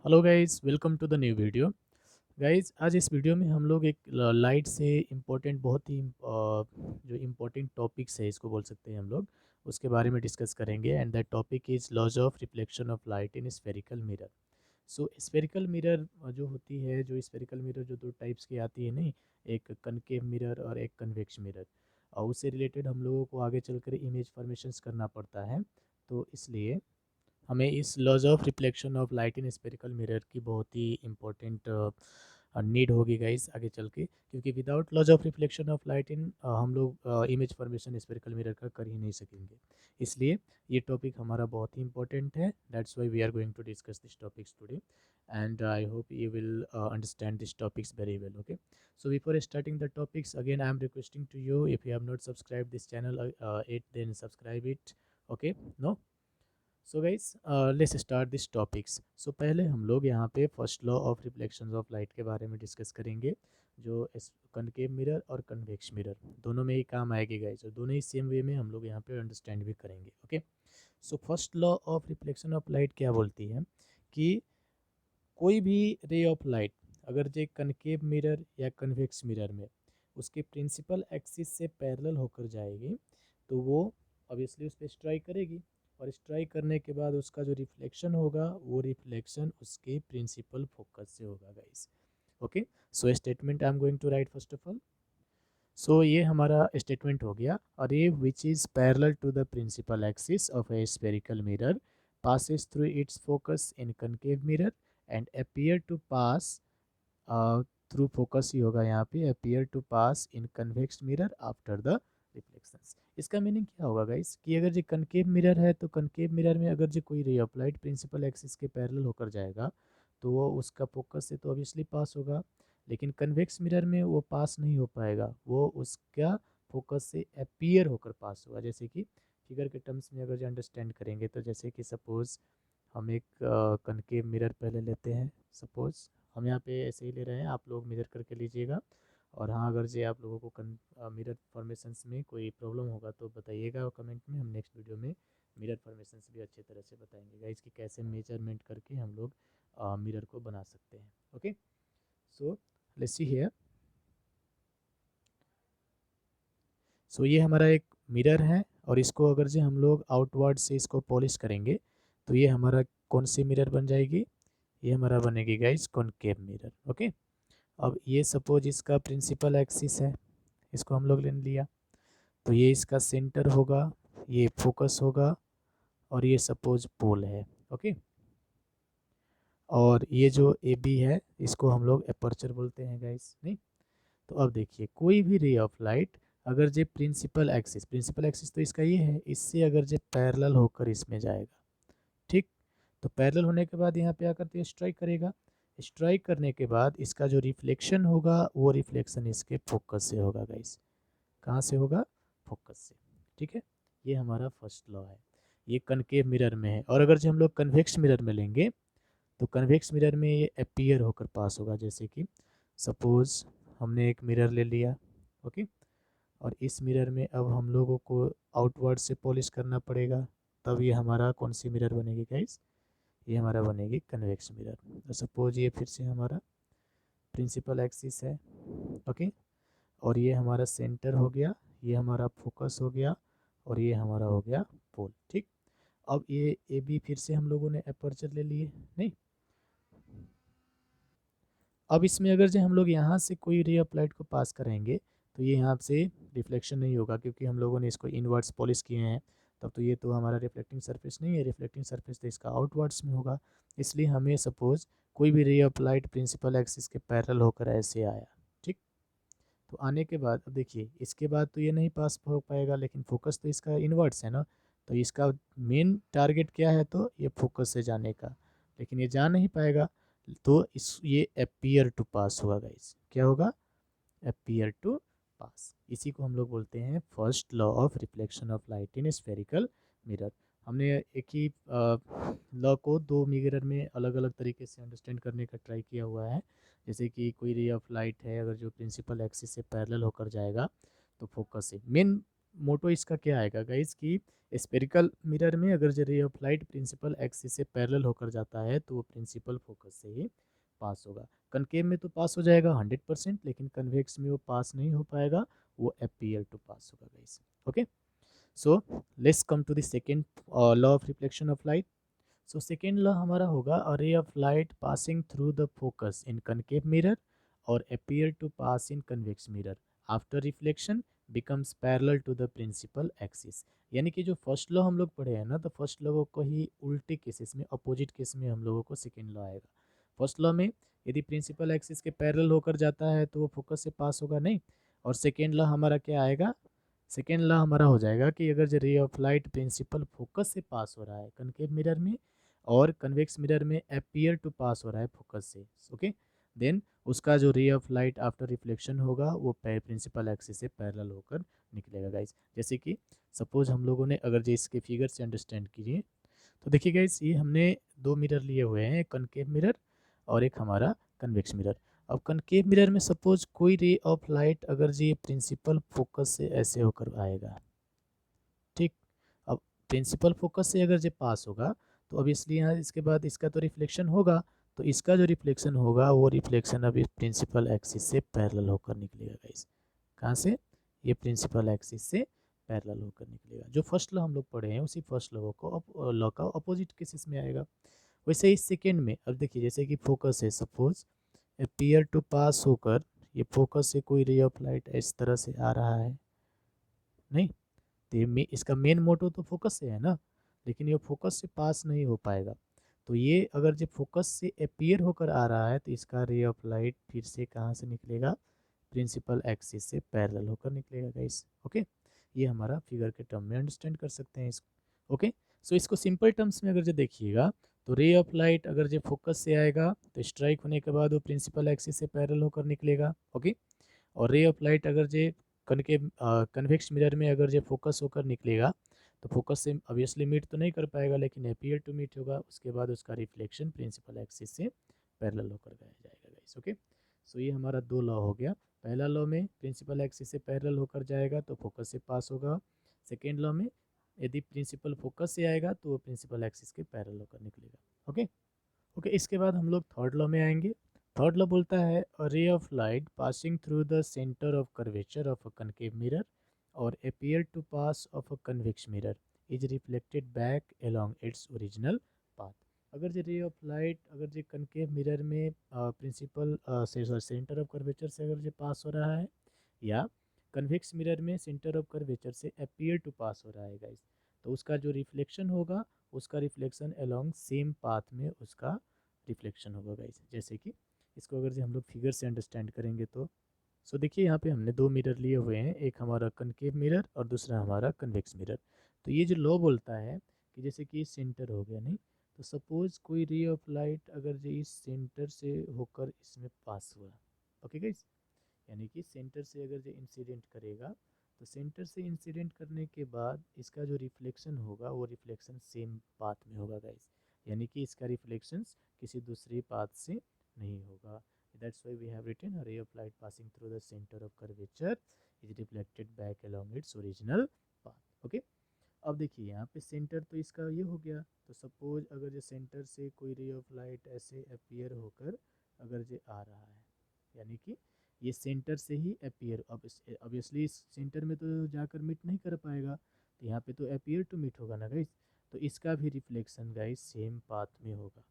Hello guys, welcome to the new video. Guys, आज इस video में हम लोग एक लाइट से इम्पोर्टेंट बहुत ही जो इम्पोर्टेंट टॉपिक्स है इसको बोल सकते हैं हम लोग, उसके बारे में डिस्कस करेंगे। And that topic is laws of reflection of light in spherical mirror. So spherical mirror जो होती है, जो स्फेरिकल मिरर जो दो टाइप्स की आती है नहीं, एक कनकेव मिरर और एक कन्वेक्स मिरर, और उससे रिलेटेड हम लोगों को आगे चलकर इमेज फॉर्मेशंस करना पड़ता है। तो इसलिए हमें इस laws of reflection of light in spherical mirror की बहुत ही इम्पोर्टेंट नीड होगी गाइस आगे चल के, क्योंकि without laws of reflection of light in हम लोग इमेज फॉर्मेशन स्फेरिकल मिरर का कर ही नहीं सकेंगे। इसलिए ये टॉपिक हमारा बहुत ही इंपॉर्टेंट है। That's why we are going to discuss this topics today, and I hope you will understand these topics very well. Okay, so before starting the topics, again I am requesting to you, if you have not subscribed this channel it, then subscribe it. Okay, no? So guys, let's start this topics. So पहले हम लोग यहाँ पे first law of reflections of light के बारे में discuss करेंगे, जो कनकेव मिरर और कन्वेक्स मिरर दोनों में ही काम आएगी गाइस, और दोनों ही सेम वे में हम लोग यहाँ पे अंडरस्टैंड भी करेंगे। Okay, so first law of reflection of light क्या बोलती है कि कोई भी रे ऑफ लाइट अगर जो कनकेव मिरर या कन्वेक्स मिरर में उसके प्रिंसिपल एक्सिस से पैरेलल होकर जाएगी, तो वो ऑब्वियसली उस पर स्ट्राइक करेगी, और स्ट्राइक करने के बाद उसका जो रिफ्लेक्शन होगा वो रिफ्लेक्शन उसके प्रिंसिपल फोकस से होगा guys. Okay, so statement I am going to write first of all. So ये हमारा स्टेटमेंट हो गया, और ये which is parallel to the principal axis of a spherical mirror passes through its focus in concave mirror and appear to pass through focus ही होगा यहाँ पे, appear to pass in convex mirror after the reflections। इसका meaning क्या होगा guys कि अगर जो कनकेव मिरर है तो कनकेव मिरर में अगर जो कोई ray of light principal axis के पैरेलल होकर जाएगा तो वो उसका फोकस से तो ऑब्वियसली पास होगा, लेकिन कन्वेक्स मिरर में वो पास नहीं हो पाएगा, वो उसका फोकस से अपीयर होकर पास होगा। जैसे कि फिगर के टर्म्स में अगर जो अंडरस्टैंड करेंगे, तो जैसे कि सपोज़ हम एक कनकेव मिरर पहले लेते हैं। सपोज़ हम यहाँ पे ऐसे ही ले रहे हैं, आप लोग मेजर करके लीजिएगा। और हाँ, अगर जो आप लोगों को मिरर फॉर्मेशंस में कोई प्रॉब्लम होगा तो बताइएगा कमेंट में, हम नेक्स्ट वीडियो में मिरर फॉर्मेशंस भी अच्छे तरह से बताएंगे गाइस कि कैसे मेजरमेंट करके हम लोग मिरर को बना सकते हैं। Okay, so let's see here. So ये हमारा एक मिरर है, और इसको अगर जो हम लोग आउटवर्ड से इसको पॉलिश करेंगे तो ये हमारा कौन सी मिरर बन जाएगी? ये हमारा बनेगी गाइस कॉनकेव मिरर। ओके, अब ये सपोज इसका प्रिंसिपल एक्सिस है, इसको हम लोग ले लिया, तो ये इसका सेंटर होगा, ये फोकस होगा, और ये सपोज पोल है। ओके, और ये जो ए बी है इसको हम लोग अपर्चर बोलते हैं गाइस, नहीं? तो अब देखिए, कोई भी रे ऑफ लाइट अगर जो प्रिंसिपल एक्सिस तो इसका ये है, इससे अगर जो पैरेलल होकर इसमें जाएगा, ठीक, तो पैरेलल होने के बाद यहाँ पे आकर तो स्ट्राइक करेगा। स्ट्राइक करने के बाद इसका जो रिफ्लेक्शन होगा वो रिफ्लेक्शन इसके फोकस से होगा गाइस। कहाँ से होगा? फोकस से। ठीक है, ये हमारा फर्स्ट लॉ है, ये कनकेव मिरर में है। और अगर जो हम लोग कन्वेक्स मिरर में लेंगे तो कन्वेक्स मिरर में ये अपीयर होकर पास होगा। जैसे कि सपोज हमने एक मिरर ले लिया, ओके, और इस मिरर में अब हम लोगों को आउटवर्ड से पॉलिश करना पड़ेगा, तब ये हमारा कौन सी मिरर बनेगी गाइस? ये हमारा बनेगी कन्वेक्स मिरर। तो सपोज ये फिर से हमारा प्रिंसिपल एक्सिस है, ओके, और ये हमारा सेंटर हो गया, ये हमारा फोकस हो गया, और ये हमारा हो गया पोल। ठीक, अब ये ए बी फिर से हम लोगों ने अपर्चर ले लिए, नहीं? अब इसमें अगर जो हम लोग यहाँ से कोई रे ऑफ लाइट को पास करेंगे तो ये यहाँ से रिफ्लेक्शन नहीं होगा, क्योंकि हम लोगों ने इसको इनवर्ड्स पॉलिश किए हैं। तब तो ये तो हमारा रिफ्लेक्टिंग सरफेस नहीं है, रिफ्लेक्टिंग सरफेस तो इसका आउटवर्ड्स में होगा। इसलिए हमें सपोज कोई भी ray of light principal axis के पैरेलल होकर ऐसे आया, ठीक, तो आने के बाद अब देखिए, इसके बाद तो ये नहीं पास हो पाएगा, लेकिन फोकस तो इसका इनवर्ड्स है ना, तो इसका मेन टारगेट क्या है? तो ये फोकस से जाने का, लेकिन ये जा नहीं पाएगा, तो इस ये अपीयर टू पास होगा गाइस। क्या होगा? अपीयर टू पास। इसी को हम लोग बोलते हैं first law of reflection of light in spherical mirror. हमने एक ही लॉ को दो मिरर में अलग अलग तरीके से अंडरस्टैंड करने का ट्राई किया हुआ है। जैसे कि कोई रे ऑफ लाइट है, अगर जो प्रिंसिपल एक्सिस से पैरेलल होकर जाएगा तो फोकस से, मेन मोटो इसका क्या आएगा गाइस कि स्पेरिकल मिरर में अगर जो ray of light principal axis से पैरेलल होकर जाता है तो वो प्रिंसिपल फोकस से ही पास होगा। कनकेव में तो पास हो जाएगा 100%, लेकिन कन्वेक्स में वो पास नहीं हो पाएगा, वो अपीयर टू पास होगा guys. Okay, so let's come to the second law of reflection of light. So second law हमारा होगा a ray of light passing through the focus in concave mirror और appear to pass in convex mirror after reflection becomes parallel to the principal axis. यानी कि जो first law हम लोग पढ़े हैं ना, तो फर्स्ट लॉ को ही उल्टे केसेस में, अपोजिट केस में हम लोगों को सेकेंड लॉ आएगा। फर्स्ट लॉ में यदि प्रिंसिपल एक्सिस के पैरेलल होकर जाता है तो वो फोकस से पास होगा नहीं। और सेकेंड लॉ हमारा क्या आएगा, सेकेंड लॉ हमारा हो जाएगा कि अगर जो ray of light principal focus से पास हो रहा है कनकेव मिरर में और कन्वेक्स मिरर में अपीयर टू पास हो रहा है फोकस से, ओके, देन उसका जो ray of light after reflection होगा वो प्रिंसिपल एक्सिस से पैरेलल होकर निकलेगा गाइस। जैसे कि सपोज हम लोगों ने अगर जो इसके फिगर से अंडरस्टैंड कीजिए तो देखिए गाइस, ये हमने दो मिरर लिए हुए हैं, एक कनकेव मिरर और एक हमारा कन्वेक्स मिरर। अब कनकेव मिरर में सपोज कोई रे ऑफ लाइट अगर जी प्रिंसिपल फोकस से ऐसे होकर आएगा, ठीक, अब प्रिंसिपल फोकस से अगर ये पास होगा तो ऑब्वियसली यहाँ इसके बाद इसका तो रिफ्लेक्शन होगा, तो इसका जो रिफ्लेक्शन होगा वो रिफ्लेक्शन अभी प्रिंसिपल एक्सिस से पैरेलल होकर निकलेगा गाइस। कहाँ से, ये प्रिंसिपल एक्सिस से पैरेलल होकर निकलेगा। जो फर्स्ट लॉ हम लोग पढ़े हैं उसी फर्स्ट लॉ का अपोजिट केसेस में आएगा। वैसे ही सेकेंड में अब देखिए, जैसे कि फोकस है, सपोज अपीयर टू पास होकर ये फोकस से कोई रे ऑफ लाइट इस तरह से आ रहा है, नहीं, तो ये इसका मेन मोटो तो फोकस से है ना, लेकिन ये फोकस से पास नहीं हो पाएगा। तो ये अगर जो फोकस से अपीयर होकर आ रहा है तो इसका रे ऑफ लाइट फिर से कहाँ से निकलेगा, प्रिंसिपल एक्सिस से पैरेलल होकर निकलेगा गाइस। ओके, ये हमारा फिगर के टर्म में अंडरस्टैंड कर सकते हैं इसको। ओके, सो इसको सिंपल टर्म्स में अगर जो देखिएगा तो रे ऑफ लाइट अगर जो फोकस से आएगा तो स्ट्राइक होने के बाद वो प्रिंसिपल एक्सिस से पैरेलल होकर निकलेगा। ओके, और रे ऑफ लाइट अगर जे कन्वेक्स मिरर में अगर जे फोकस होकर निकलेगा तो फोकस से ऑब्वियसली मीट तो नहीं कर पाएगा, लेकिन अपीयर टू मीट होगा, उसके बाद उसका रिफ्लेक्शन प्रिंसिपल एक्सिस से पैरेलल होकर गया जाएगा गाइस। ओके, सो ये हमारा दो लॉ हो गया। पहला लॉ में प्रिंसिपल एक्सिस से पैरेलल होकर जाएगा तो फोकस से पास होगा। सेकेंड लॉ में यदि प्रिंसिपल फोकस से आएगा तो वो प्रिंसिपल एक्सिस के पैरेलल होकर निकलेगा। ओके, ओके, इसके बाद हम लोग थर्ड लॉ में आएंगे। थर्ड लॉ बोलता है a ray of light passing through the centre of curvature of a concave mirror और appear to pass of a convex mirror is reflected back along its original path. अगर जो ray of light अगर जो concave mirror में principal से centre of curvature से अगर जो पास हो रहा है या कन्वेक्स मिरर में सेंटर ऑफ कर्वेचर से अपीयर टू पास हो रहा है गाइस, तो उसका जो रिफ्लेक्शन होगा उसका रिफ्लेक्शन अलोंग सेम पाथ में उसका रिफ्लेक्शन होगा गाइस। जैसे कि इसको अगर जो हम लोग फिगर से अंडरस्टैंड करेंगे तो सो देखिए, यहाँ पे हमने दो मिरर लिए हुए हैं, एक हमारा कनकेव मिरर और दूसरा हमारा कन्वेक्स मिरर। तो ये जो लॉ बोलता है कि जैसे कि सेंटर हो गया, नहीं, तो सपोज कोई रे ऑफ लाइट अगर जो इस सेंटर से होकर इसमें पास हुआ, ओके गाइस, यानी कि सेंटर से अगर जो इंसिडेंट करेगा तो सेंटर से इंसिडेंट करने के बाद इसका जो रिफ्लेक्शन होगा वो रिफ्लेक्शन सेम पाथ में होगा गाइस, यानी कि इसका रिफ्लेक्शन किसी दूसरी पाथ से नहीं होगा। That's why we have written a ray of light passing through the centre of curvature is reflected back along its original path. Okay, अब देखिए यहाँ पे सेंटर तो इसका ये हो गया, तो सपोज अगर जो सेंटर से कोई रे ऑफ लाइट ऐसे अपीयर होकर अगर जो आ रहा है, यानी कि ये सेंटर से ही अपीयर, अब ऑब्वियसली इस सेंटर में तो जाकर मीट नहीं कर पाएगा, तो यहाँ पे तो अपीयर टू मीट होगा ना गाइस, तो इसका भी रिफ्लेक्शन गाइस सेम पाथ में होगा,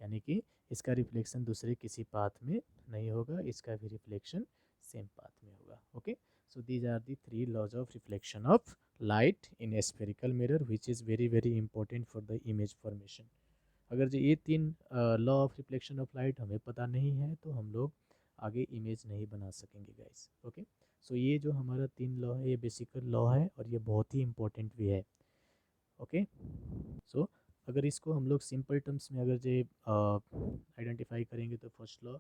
यानी कि इसका रिफ्लेक्शन दूसरे किसी पाथ में नहीं होगा, इसका भी रिफ्लेक्शन सेम पाथ में होगा। Okay, so these are the three laws of reflection of light in a spherical mirror which is very very important for the image formation. अगर जो ये तीन law of reflection of light हमें पता नहीं है तो हम लोग आगे इमेज नहीं बना सकेंगे गाइस। ओके, सो ये जो हमारा तीन लॉ है ये बेसिकल लॉ है और ये बहुत ही इंपॉर्टेंट भी है। ओके, सो अगर इसको हम लोग सिंपल टर्म्स में अगर जो आइडेंटिफाई करेंगे तो फर्स्ट लॉ,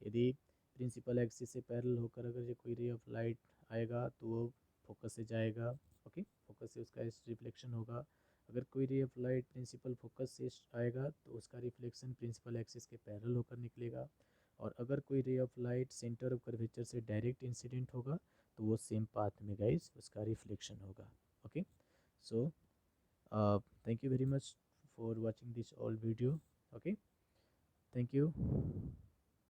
यदि प्रिंसिपल एक्सिस से पैरेलल होकर अगर जो कोई रे ऑफ लाइट आएगा तो वो फोकस से जाएगा। ओके, फोकस से उसका रिफ्लेक्शन होगा। अगर कोई ray of light principal focus से आएगा तो उसका रिफ्लेक्शन प्रिंसिपल एक्सिस के पैरेलल होकर निकलेगा। और अगर कोई ray of light centre of curvature से डायरेक्ट इंसिडेंट होगा तो वो सेम पाथ में गाइस उसका रिफ्लेक्शन होगा। Okay, so thank you very much for watching this all video। okay, thank you।